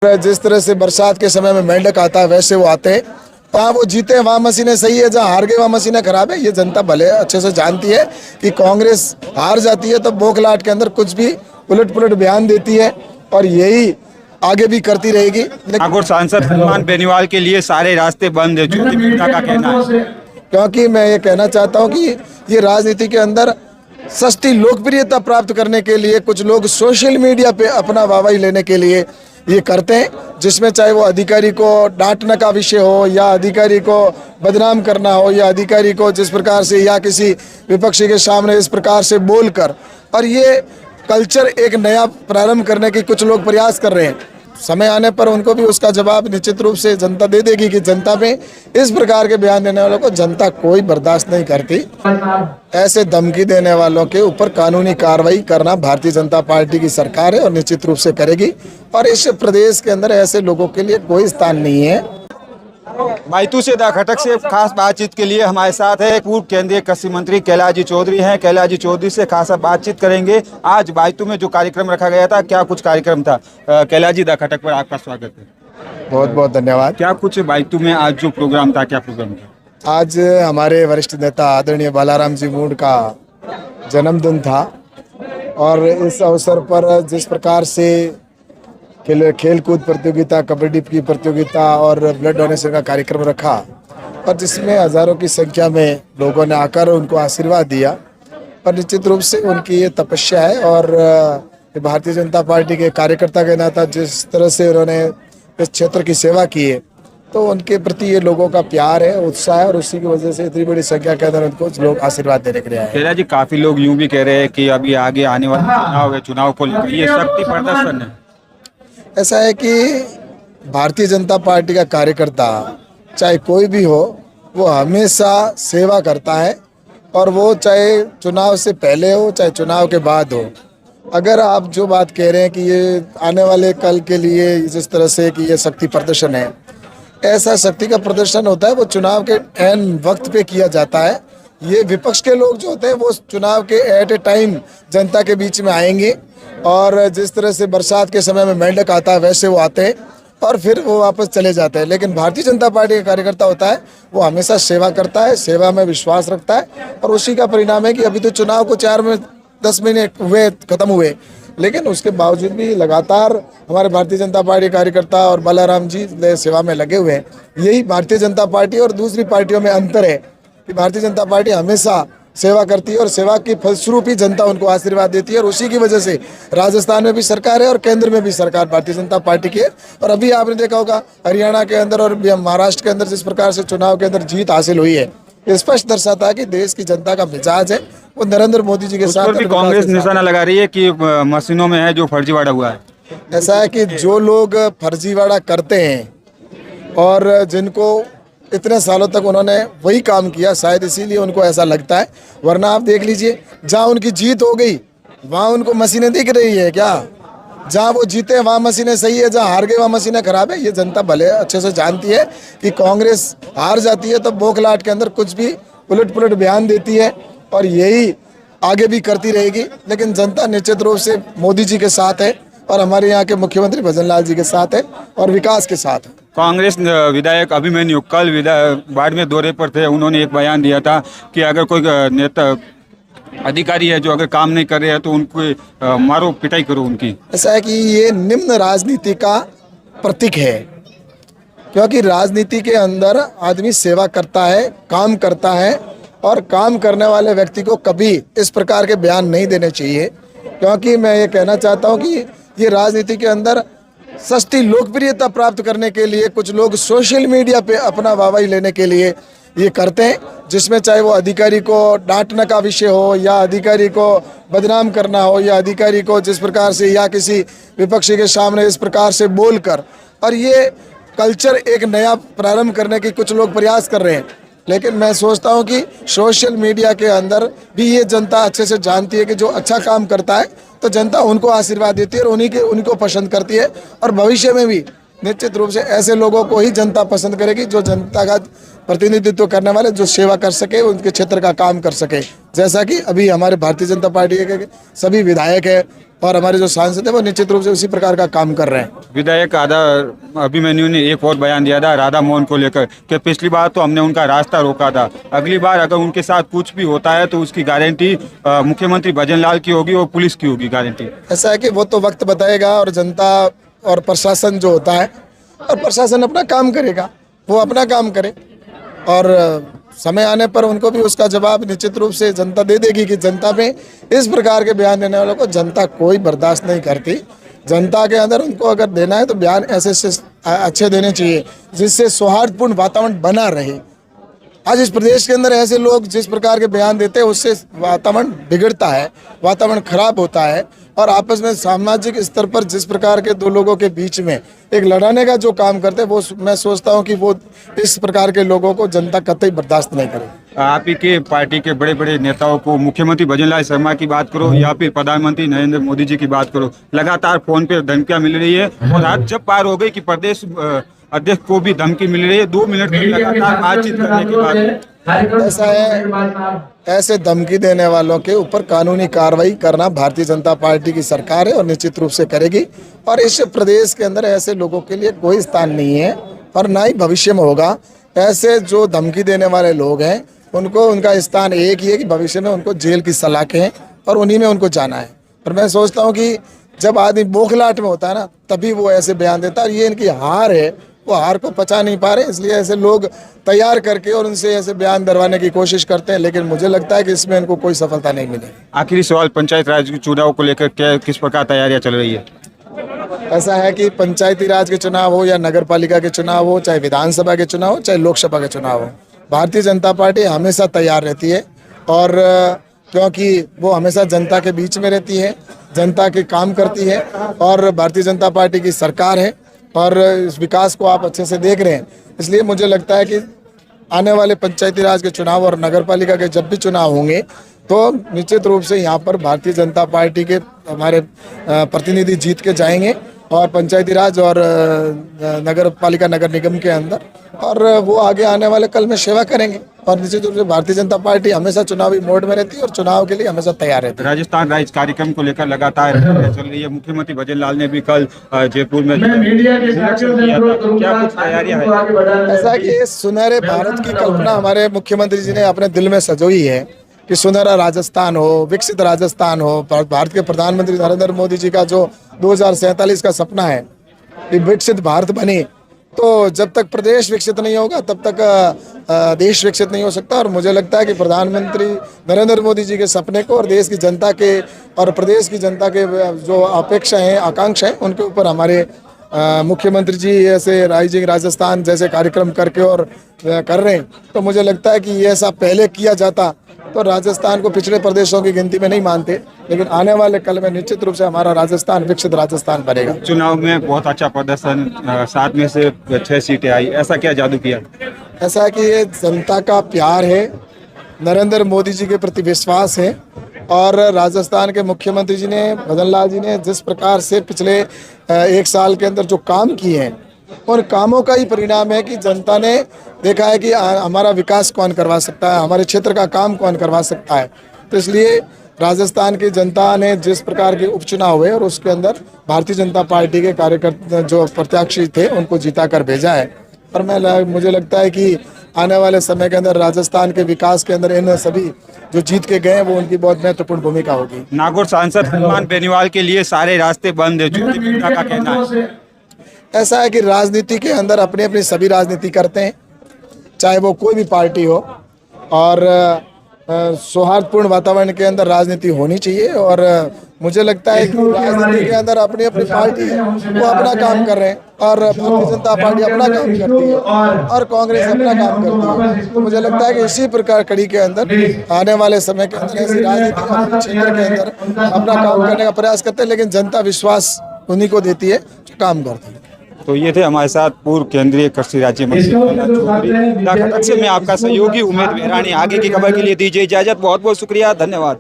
जिस तरह से बरसात के समय में मेंढक आता है वैसे वो आते हैं। वहाँ वो जीते हैं, वहाँ मशीनें सही है, जहाँ हार गए वहाँ मशीनें खराब है। ये जनता भले अच्छे से जानती है कि कांग्रेस हार जाती है तो बौखलाहट के अंदर कुछ भी उलट पुलट बयान देती है और यही आगे भी करती रहेगी। ठाकुर सांसद हनुमान बेनीवाल के लिए सारे रास्ते बंद है, ज्योति मिर्धा का कहना है। क्योंकि मैं ये कहना चाहता हूँ कि ये राजनीति के अंदर सस्ती लोकप्रियता प्राप्त करने के लिए कुछ लोग सोशल मीडिया पे अपना वाहवाही लेने के लिए ये करते हैं, जिसमें चाहे वो अधिकारी को डांटने का विषय हो या अधिकारी को बदनाम करना हो या अधिकारी को जिस प्रकार से या किसी विपक्षी के सामने इस प्रकार से बोलकर, और ये कल्चर एक नया प्रारंभ करने की कुछ लोग प्रयास कर रहे हैं। समय आने पर उनको भी उसका जवाब निश्चित रूप से जनता दे देगी कि जनता में इस प्रकार के बयान देने वालों को जनता कोई बर्दाश्त नहीं करती। ऐसे धमकी देने वालों के ऊपर कानूनी कार्रवाई करना भारतीय जनता पार्टी की सरकार है और निश्चित रूप से करेगी। और इस प्रदेश के अंदर ऐसे लोगों के लिए कोई स्थान नहीं है। बायतू से द खटक से खास बातचीत के लिए हमारे साथ है पूर्व केंद्रीय कृषि मंत्री कैलाश जी चौधरी हैं। कैलाश जी चौधरी से खासा बातचीत करेंगे। आज बायतू में जो कार्यक्रम रखा गया था, क्या कुछ कार्यक्रम था? कैलाश जी द खटक पर आपका स्वागत है। बहुत बहुत धन्यवाद। क्या कुछ बायतू में आज जो प्रोग्राम था, क्या प्रोग्राम था? आज हमारे वरिष्ठ नेता आदरणीय बालाराम जी मूड का जन्मदिन था और इस अवसर पर जिस प्रकार से खेल कूद प्रतियोगिता, कबड्डी की प्रतियोगिता और ब्लड डोनेशन का कार्यक्रम रखा और जिसमें हजारों की संख्या में लोगों ने आकर उनको आशीर्वाद दिया। और निश्चित रूप से उनकी ये तपस्या है और भारतीय जनता पार्टी के कार्यकर्ता के नाता जिस तरह से उन्होंने इस क्षेत्र की सेवा की है तो उनके प्रति ये लोगों का प्यार है, उत्साह है और उसी की वजह से इतनी बड़ी संख्या के अंदर उनको लोग आशीर्वाद देने के लिए आए। कैलाश जी, काफी लोग यूं भी कह रहे हैं कि अभी आगे आने वाला चुनाव है, चुनाव को लेकर ये शक्ति प्रदर्शन है। ऐसा है कि भारतीय जनता पार्टी का कार्यकर्ता चाहे कोई भी हो वो हमेशा सेवा करता है और वो चाहे चुनाव से पहले हो चाहे चुनाव के बाद हो। अगर आप जो बात कह रहे हैं कि ये आने वाले कल के लिए जिस तरह से कि ये शक्ति प्रदर्शन है, ऐसा शक्ति का प्रदर्शन होता है वो चुनाव के एन वक्त पे किया जाता है। ये विपक्ष के लोग जो होते हैं वो चुनाव के एट ए टाइम जनता के बीच में आएंगे और जिस तरह से बरसात के समय में मेंढक आता है वैसे वो आते हैं और फिर वो वापस चले जाते हैं। लेकिन भारतीय जनता पार्टी का कार्यकर्ता होता है वो हमेशा सेवा करता है, सेवा में विश्वास रखता है और उसी का परिणाम है कि अभी तो चुनाव को 10 महीने हुए खत्म हुए, लेकिन उसके बावजूद भी लगातार हमारे भारतीय जनता पार्टी कार्यकर्ता और बालाराम जी सेवा में लगे हुए हैं। यही भारतीय जनता पार्टी और दूसरी पार्टियों में अंतर है कि भारतीय जनता पार्टी हमेशा सेवा करती है और सेवा की फलस्वरूप ही जनता उनको आशीर्वाद देती है और उसी की वजह से राजस्थान में भी सरकार है और केंद्र में भी सरकार भारतीय जनता पार्टी की है। और अभी आपने देखा होगा हरियाणा के अंदर और महाराष्ट्र के अंदर जिस प्रकार से चुनाव के अंदर जीत हासिल हुई है, स्पष्ट दर्शाता है कि देश की जनता का मिजाज है वो नरेंद्र मोदी जी के साथ। भी कांग्रेस निशाना लगा रही है कि मशीनों में है जो फर्जीवाड़ा हुआ है। ऐसा है कि जो लोग फर्जीवाड़ा करते हैं और जिनको इतने सालों तक उन्होंने वही काम किया, शायद इसीलिए उनको ऐसा लगता है। वरना आप देख लीजिए जहाँ उनकी जीत हो गई वहाँ उनको मशीनें दिख रही है क्या? जहाँ वो जीते हैं वहाँ मशीनें सही है, जहाँ हार गए वहाँ मशीनें खराब है। ये जनता भले अच्छे से जानती है कि कांग्रेस हार जाती है तो बौखलाहट के अंदर कुछ भी उलट पुलट बयान देती है और यही आगे भी करती रहेगी। लेकिन जनता निश्चित रूप से मोदी जी के साथ है और हमारे यहाँ के मुख्यमंत्री भजन लाल जी के साथ है और विकास के साथ है। कांग्रेस विधायक अभिमन्यु कल बाड़मेर दौरे पर थे। उन्होंने एक बयान दिया था कि अगर कोई नेता अधिकारी है जो अगर काम नहीं कर रहे हैं तो उनको मारो पिटाई करो उनकी। ऐसा है कि ये निम्न राजनीति का प्रतीक है, क्योंकि राजनीति के अंदर आदमी सेवा करता है, काम करता है और काम करने वाले व्यक्ति को कभी इस प्रकार के बयान नहीं देने चाहिए। क्योंकि मैं ये कहना चाहता हूँ कि ये राजनीति के अंदर सस्ती लोकप्रियता प्राप्त करने के लिए कुछ लोग सोशल मीडिया पे अपना वाहवाही लेने के लिए ये करते हैं, जिसमें चाहे वो अधिकारी को डांटने का विषय हो या अधिकारी को बदनाम करना हो या अधिकारी को जिस प्रकार से या किसी विपक्षी के सामने इस प्रकार से बोलकर, और ये कल्चर एक नया प्रारंभ करने की कुछ लोग प्रयास कर रहे हैं। लेकिन मैं सोचता हूं कि सोशल मीडिया के अंदर भी ये जनता अच्छे से जानती है कि जो अच्छा काम करता है तो जनता उनको आशीर्वाद देती है और उनको पसंद करती है और भविष्य में भी निश्चित रूप से ऐसे लोगों को ही जनता पसंद करेगी जो जनता का प्रतिनिधित्व करने वाले, जो सेवा कर सके, उनके क्षेत्र का काम कर सके। जैसा कि अभी हमारे भारतीय जनता पार्टी के सभी विधायक है और हमारे जो सांसद है वो निश्चित रूप से उसी प्रकार का काम कर रहे हैं। विधायक अभिमन्यु ने एक और बयान दिया था राधा मोहन को लेकर कि पिछली बार तो हमने उनका रास्ता रोका था, अगली बार अगर उनके साथ कुछ भी होता है तो उसकी गारंटी मुख्यमंत्री भजन लाल की होगी और पुलिस की होगी गारंटी। ऐसा है कि वो तो वक्त बताएगा और जनता और प्रशासन जो होता है और प्रशासन अपना काम करेगा, वो अपना काम करे और समय आने पर उनको भी उसका जवाब निश्चित रूप से जनता दे देगी कि जनता में इस प्रकार के बयान देने वालों को जनता कोई बर्दाश्त नहीं करती। जनता के अंदर उनको अगर देना है तो बयान ऐसे अच्छे देने चाहिए जिससे सौहार्दपूर्ण वातावरण बना रहे। आज इस प्रदेश के अंदर ऐसे लोग जिस प्रकार के बयान देते हैं उससे वातावरण बिगड़ता है, वातावरण खराब होता है और आपस में सामाजिक स्तर पर जिस प्रकार के दो लोगों के बीच में एक लड़ाने का जो काम करते हैं वो मैं सोचता हूं कि वो इस प्रकार के लोगों को जनता कतई बर्दाश्त नहीं करेगी। आप ही के पार्टी के बड़े बड़े नेताओं को मुख्यमंत्री भजन लाल शर्मा की बात करो या फिर प्रधानमंत्री नरेंद्र मोदी जी की बात करो, लगातार फोन पे धमकियां मिल रही है और आज जब पार हो गई कि प्रदेश अध्यक्ष को भी धमकी मिल रही है 2 मिनट तक लगातार बातचीत करने के बाद। ऐसा है, ऐसे धमकी देने वालों के ऊपर कानूनी कार्रवाई करना भारतीय जनता पार्टी की सरकार है और निश्चित रूप से करेगी और इस प्रदेश के अंदर ऐसे लोगों के लिए कोई स्थान नहीं है और ना ही भविष्य में होगा। ऐसे जो धमकी देने वाले लोग हैं उनको उनका स्थान एक ही है कि भविष्य में उनको जेल की सलाखें हैं और उन्हीं में उनको जाना है। और मैं सोचता हूँ कि जब आदमी बौखलाहट में होता है ना तभी वो ऐसे बयान देता है और ये इनकी हार है, वो हार को पचा नहीं पा रहे, इसलिए ऐसे लोग तैयार करके और उनसे ऐसे बयान दरवाने की कोशिश करते हैं, लेकिन मुझे लगता है कि इसमें इनको कोई सफलता नहीं मिलेगी। आखिरी सवाल, पंचायत राज के चुनाव को लेकर क्या किस प्रकार तैयारियां चल रही है? ऐसा है कि पंचायती राज के चुनाव हो या नगर पालिका के चुनाव हो, चाहे विधानसभा के चुनाव हो, चाहे लोकसभा के चुनाव हो, भारतीय जनता पार्टी हमेशा तैयार रहती है और क्योंकि वो हमेशा जनता के बीच में रहती है, जनता के काम करती है और भारतीय जनता पार्टी की सरकार है और इस विकास को आप अच्छे से देख रहे हैं। इसलिए मुझे लगता है कि आने वाले पंचायती राज के चुनाव और नगर पालिका के जब भी चुनाव होंगे तो निश्चित रूप से यहाँ पर भारतीय जनता पार्टी के हमारे प्रतिनिधि जीत के जाएंगे और पंचायती राज और नगर पालिका नगर निगम के अंदर और वो आगे आने वाले कल में सेवा करेंगे और निश्चित रूप से भारतीय जनता पार्टी हमेशा चुनावी मोड में रहती है और चुनाव के लिए हमेशा तैयार रहती है। राजस्थान राइज कार्यक्रम को लेकर लगातार चल रही है। मुख्यमंत्री भजन लाल ने भी कल जयपुर में क्या कुछ तैयारियां हैं? ऐसा है कि सुनहरे भारत की कल्पना हमारे मुख्यमंत्री जी ने अपने दिल में सजोई है कि सुनहरा राजस्थान हो, विकसित राजस्थान हो। भारत के प्रधानमंत्री नरेंद्र मोदी जी का जो 2047 का सपना है कि विकसित भारत बने, तो जब तक प्रदेश विकसित नहीं होगा तब तक देश विकसित नहीं हो सकता। और मुझे लगता है कि प्रधानमंत्री नरेंद्र मोदी जी के सपने को और देश की जनता के और प्रदेश की जनता के जो अपेक्षा हैं, आकांक्षा हैं, उनके ऊपर हमारे मुख्यमंत्री जी ऐसे राइजिंग राजस्थान जैसे कार्यक्रम करके और कर रहे हैं। तो मुझे लगता है कि ये ऐसा पहले किया जाता तो राजस्थान को पिछड़े प्रदेशों की गिनती में नहीं मानते, लेकिन आने वाले कल में निश्चित रूप से हमारा राजस्थान विकसित राजस्थान बनेगा। चुनाव में बहुत अच्छा प्रदर्शन, 7 में से 6 सीटें आई, ऐसा क्या जादू किया? ऐसा है कि ये जनता का प्यार है, नरेंद्र मोदी जी के प्रति विश्वास है और राजस्थान के मुख्यमंत्री जी ने भजन लाल जी ने जिस प्रकार से पिछले 1 साल के अंदर जो काम किए हैं उन कामों का ही परिणाम है कि जनता ने देखा है कि हमारा विकास कौन करवा सकता है, हमारे क्षेत्र का काम कौन करवा सकता है। तो इसलिए राजस्थान की जनता ने जिस प्रकार के उपचुनाव हुए और उसके अंदर भारतीय जनता पार्टी के कार्यकर्ता जो प्रत्याशी थे उनको जीता कर भेजा है और मुझे लगता है कि आने वाले समय के अंदर राजस्थान के विकास के अंदर इन सभी जो जीत के गए वो उनकी बहुत महत्वपूर्ण भूमिका होगी। नागौर सांसद हनुमान बेनीवाल के लिए सारे रास्ते बंद है, ज्योति गुप्ता का कहना है। ऐसा है कि राजनीति के अंदर अपनी अपनी सभी राजनीति करते हैं, चाहे वो कोई भी पार्टी हो और सौहार्दपूर्ण वातावरण के अंदर राजनीति होनी चाहिए और मुझे लगता है कि राजनीति के अंदर अपनी अपनी पार्टी है वो अपना काम कर रहे हैं और भारतीय जनता पार्टी अपना काम करती है और कांग्रेस अपना काम करती है। तो मुझे लगता है कि इसी प्रकार कड़ी के अंदर आने वाले समय के अंदर ऐसी राजनीति अपने क्षेत्र के अंदर अपना काम करने का प्रयास करते हैं, लेकिन जनता विश्वास उन्हीं को देती है जो काम करती है। तो ये थे हमारे साथ पूर्व केंद्रीय कृषि राज्य मंत्री खटक से मैं आपका सहयोगी उमेद मेहरानी। आगे की खबर के लिए दीजिए इजाजत, बहुत बहुत शुक्रिया, धन्यवाद।